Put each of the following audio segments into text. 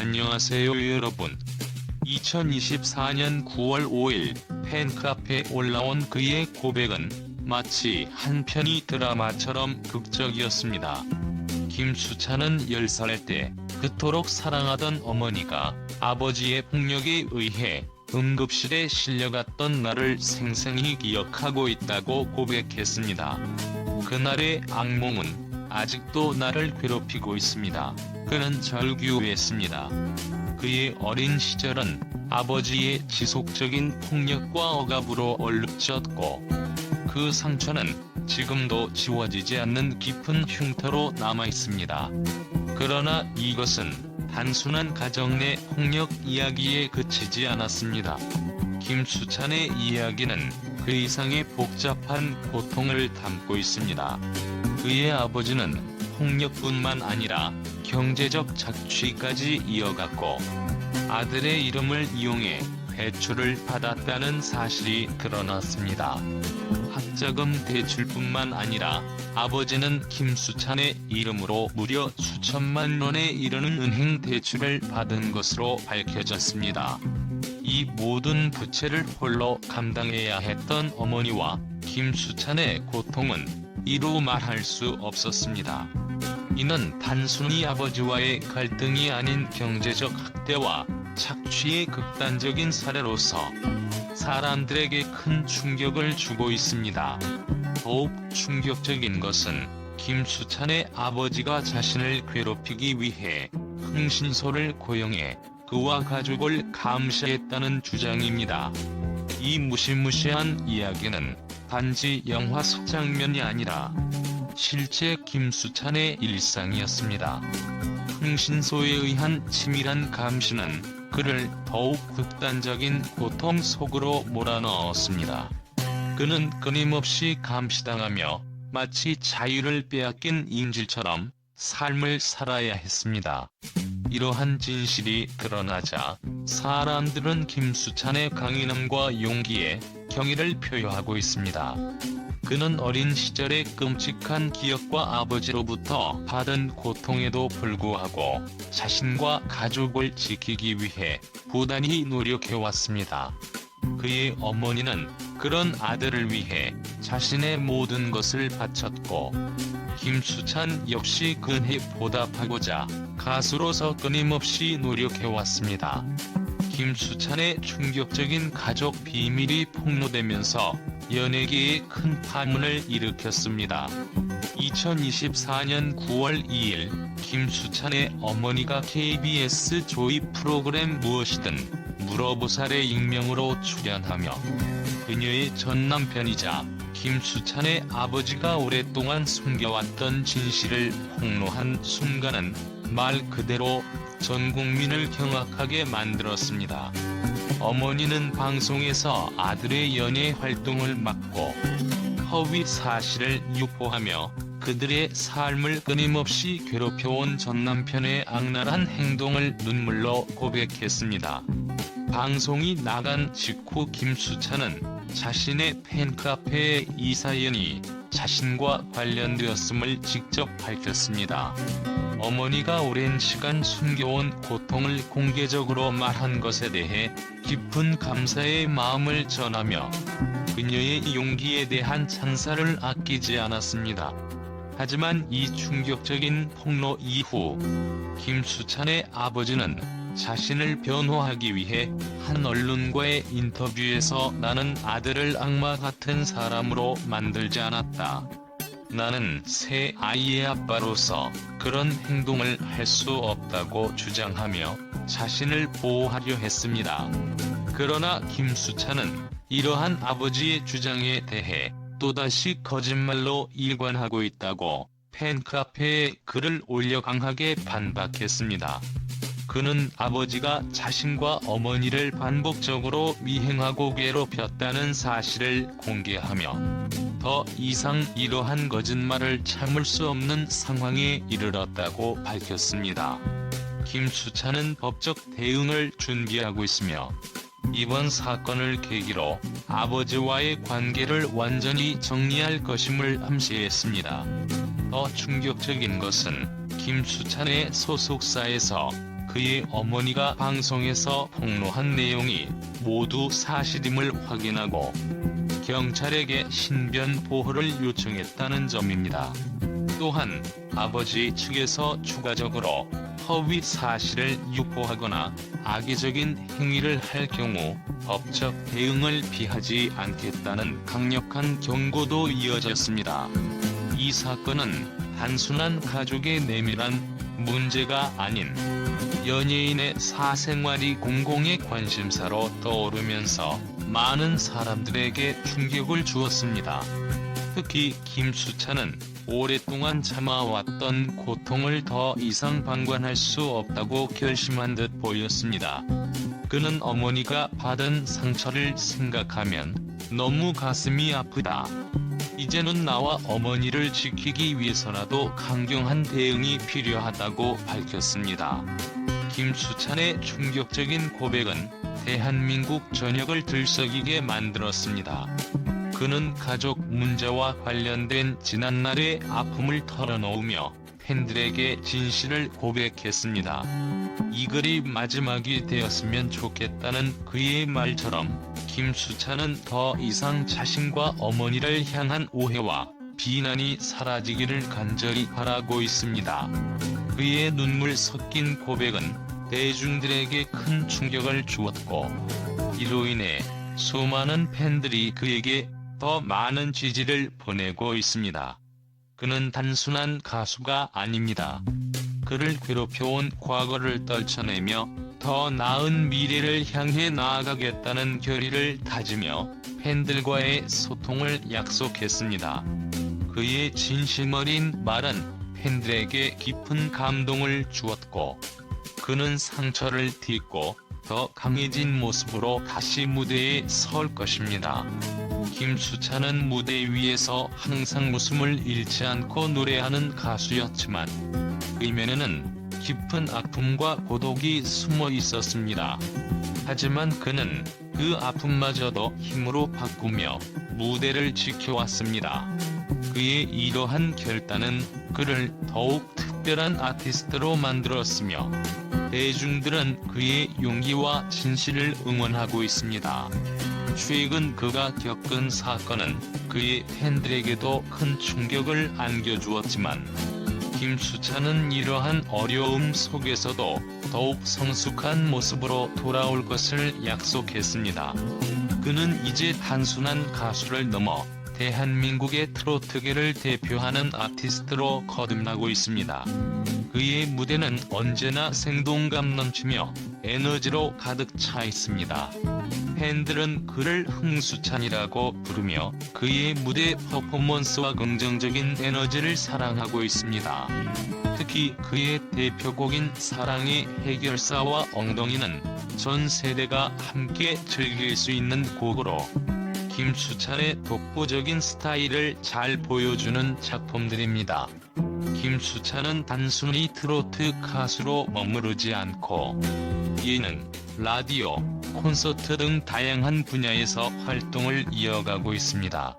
안녕하세요 여러분. 2024년 9월 5일 팬카페에 올라온 그의 고백은 마치 한 편의 드라마처럼 극적이었습니다. 김수찬은 10살 때 그토록 사랑하던 어머니가 아버지의 폭력에 의해 응급실에 실려갔던 날을 생생히 기억하고 있다고 고백했습니다. 그날의 악몽은 아직도 나를 괴롭히고 있습니다. 그는 절규했습니다. 그의 어린 시절은 아버지의 지속적인 폭력과 억압으로 얼룩졌고 그 상처는 지금도 지워지지 않는 깊은 흉터로 남아있습니다. 그러나 이것은 단순한 가정 내 폭력 이야기에 그치지 않았습니다. 김수찬의 이야기는 그 이상의 복잡한 고통을 담고 있습니다. 그의 아버지는 폭력뿐만 아니라 경제적 착취까지 이어갔고 아들의 이름을 이용해 대출을 받았다는 사실이 드러났습니다. 학자금 대출뿐만 아니라 아버지는 김수찬의 이름으로 무려 수천만 원에 이르는 은행 대출을 받은 것으로 밝혀졌습니다. 이 모든 부채를 홀로 감당해야 했던 어머니와 김수찬의 고통은 이루 말할 수 없었습니다. 이는 단순히 아버지와의 갈등이 아닌 경제적 학대와 착취의 극단적인 사례로서 사람들에게 큰 충격을 주고 있습니다. 더욱 충격적인 것은 김수찬의 아버지가 자신을 괴롭히기 위해 흥신소를 고용해 그와 가족을 감시했다는 주장입니다. 이 무시무시한 이야기는 단지 영화 속 장면이 아니라 실제 김수찬의 일상이었습니다. 흥신소에 의한 치밀한 감시는 그를 더욱 극단적인 고통 속으로 몰아넣었습니다. 그는 끊임없이 감시당하며 마치 자유를 빼앗긴 인질처럼 삶을 살아야 했습니다. 이러한 진실이 드러나자 사람들은 김수찬의 강인함과 용기에 경의를 표하고 있습니다. 그는 어린 시절의 끔찍한 기억과 아버지로부터 받은 고통에도 불구하고 자신과 가족을 지키기 위해 부단히 노력해왔습니다. 그의 어머니는 그런 아들을 위해 자신의 모든 것을 바쳤고 김수찬 역시 그에 보답하고자 가수로서 끊임없이 노력해왔습니다. 김수찬의 충격적인 가족 비밀이 폭로되면서 연예계에 큰 파문을 일으켰습니다. 2024년 9월 2일 김수찬의 어머니가 KBS 조이 프로그램 무엇이든 물어보살의 익명으로 출연하며 그녀의 전 남편이자 김수찬의 아버지가 오랫동안 숨겨왔던 진실을 폭로한 순간은 말 그대로 전 국민을 경악하게 만들었습니다. 어머니는 방송에서 아들의 연예 활동을 막고 허위 사실을 유포하며 그들의 삶을 끊임없이 괴롭혀온 전남편의 악랄한 행동을 눈물로 고백했습니다. 방송이 나간 직후 김수찬은 자신의 팬카페에 이 사연이 자신과 관련되었음을 직접 밝혔습니다. 어머니가 오랜 시간 숨겨온 고통을 공개적으로 말한 것에 대해 깊은 감사의 마음을 전하며 그녀의 용기에 대한 찬사를 아끼지 않았습니다. 하지만 이 충격적인 폭로 이후 김수찬의 아버지는 자신을 변호하기 위해 한 언론과의 인터뷰에서 나는 아들을 악마 같은 사람으로 만들지 않았다. 나는 새 아이의 아빠로서 그런 행동을 할 수 없다고 주장하며 자신을 보호하려 했습니다. 그러나 김수찬은 이러한 아버지의 주장에 대해 또다시 거짓말로 일관하고 있다고 팬카페에 글을 올려 강하게 반박했습니다. 그는 아버지가 자신과 어머니를 반복적으로 미행하고 괴롭혔다는 사실을 공개하며 더 이상 이러한 거짓말을 참을 수 없는 상황에 이르렀다고 밝혔습니다. 김수찬은 법적 대응을 준비하고 있으며 이번 사건을 계기로 아버지와의 관계를 완전히 정리할 것임을 암시했습니다. 더 충격적인 것은 김수찬의 소속사에서 그의 어머니가 방송에서 폭로한 내용이 모두 사실임을 확인하고 경찰에게 신변 보호를 요청했다는 점입니다. 또한 아버지 측에서 추가적으로 허위 사실을 유포하거나 악의적인 행위를 할 경우 법적 대응을 피하지 않겠다는 강력한 경고도 이어졌습니다. 이 사건은 단순한 가족의 내밀한 문제가 아닌 연예인의 사생활이 공공의 관심사로 떠오르면서 많은 사람들에게 충격을 주었습니다. 특히 김수찬은 오랫동안 참아왔던 고통을 더 이상 방관할 수 없다고 결심한 듯 보였습니다. 그는 어머니가 받은 상처를 생각하면 너무 가슴이 아프다. 이제는 나와 어머니를 지키기 위해서라도 강경한 대응이 필요하다고 밝혔습니다. 김수찬의 충격적인 고백은 대한민국 전역을 들썩이게 만들었습니다. 그는 가족 문제와 관련된 지난날의 아픔을 털어놓으며 팬들에게 진실을 고백했습니다. 이 글이 마지막이 되었으면 좋겠다는 그의 말처럼 김수찬은 더 이상 자신과 어머니를 향한 오해와 비난이 사라지기를 간절히 바라고 있습니다. 그의 눈물 섞인 고백은 대중들에게 큰 충격을 주었고 이로 인해 수많은 팬들이 그에게 더 많은 지지를 보내고 있습니다. 그는 단순한 가수가 아닙니다. 그를 괴롭혀온 과거를 떨쳐내며 더 나은 미래를 향해 나아가겠다는 결의를 다지며 팬들과의 소통을 약속했습니다. 그의 진심 어린 말은 팬들에게 깊은 감동을 주었고 그는 상처를 딛고 더 강해진 모습으로 다시 무대에 설 것입니다. 김수찬은 무대 위에서 항상 웃음을 잃지 않고 노래하는 가수였지만 이면에는 깊은 아픔과 고독이 숨어 있었습니다. 하지만 그는 그 아픔마저도 힘으로 바꾸며 무대를 지켜왔습니다. 그의 이러한 결단은 그를 더욱 특별한 아티스트로 만들었으며 대중들은 그의 용기와 진실을 응원하고 있습니다. 최근 그가 겪은 사건은 그의 팬들에게도 큰 충격을 안겨주었지만 김수찬은 이러한 어려움 속에서도 더욱 성숙한 모습으로 돌아올 것을 약속했습니다. 그는 이제 단순한 가수를 넘어 대한민국의 트로트계를 대표하는 아티스트로 거듭나고 있습니다. 그의 무대는 언제나 생동감 넘치며 에너지로 가득 차 있습니다. 팬들은 그를 흥수찬이라고 부르며 그의 무대 퍼포먼스와 긍정적인 에너지를 사랑하고 있습니다. 특히 그의 대표곡인 사랑의 해결사와 엉덩이는 전 세대가 함께 즐길 수 있는 곡으로 김수찬의 독보적인 스타일을 잘 보여주는 작품들입니다. 김수찬은 단순히 트로트 가수로 머무르지 않고 예능, 라디오, 콘서트 등 다양한 분야에서 활동을 이어가고 있습니다.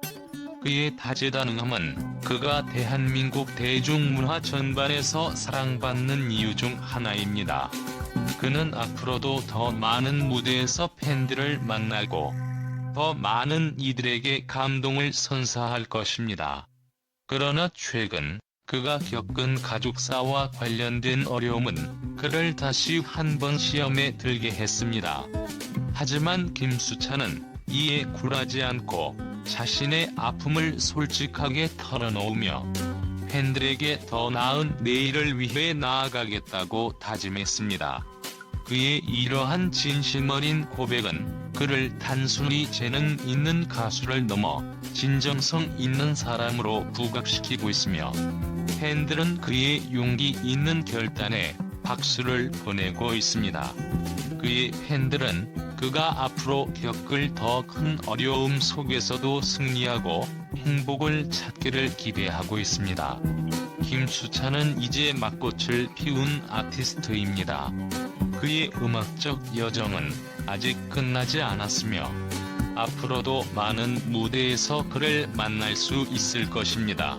그의 다재다능함은 그가 대한민국 대중문화 전반에서 사랑받는 이유 중 하나입니다. 그는 앞으로도 더 많은 무대에서 팬들을 만나고 더 많은 이들에게 감동을 선사할 것입니다. 그러나 최근 그가 겪은 가족사와 관련된 어려움은 그를 다시 한번 시험에 들게 했습니다. 하지만 김수찬은 이에 굴하지 않고 자신의 아픔을 솔직하게 털어놓으며 팬들에게 더 나은 내일을 위해 나아가겠다고 다짐했습니다. 그의 이러한 진심 어린 고백은 그를 단순히 재능 있는 가수를 넘어 진정성 있는 사람으로 부각시키고 있으며 팬들은 그의 용기 있는 결단에 박수를 보내고 있습니다. 그의 팬들은 그가 앞으로 겪을 더 큰 어려움 속에서도 승리하고 행복을 찾기를 기대하고 있습니다. 김수찬은 이제 막꽃을 피운 아티스트입니다. 그의 음악적 여정은 아직 끝나지 않았으며 앞으로도 많은 무대에서 그를 만날 수 있을 것입니다.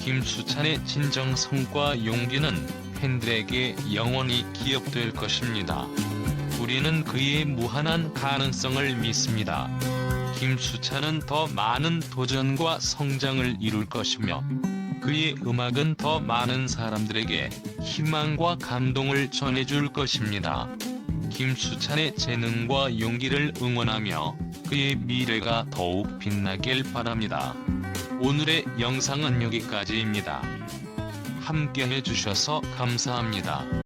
김수찬의 진정성과 용기는 팬들에게 영원히 기억될 것입니다. 우리는 그의 무한한 가능성을 믿습니다. 김수찬은 더 많은 도전과 성장을 이룰 것이며 그의 음악은 더 많은 사람들에게 희망과 감동을 전해줄 것입니다. 김수찬의 재능과 용기를 응원하며 그의 미래가 더욱 빛나길 바랍니다. 오늘의 영상은 여기까지입니다. 함께 해주셔서 감사합니다.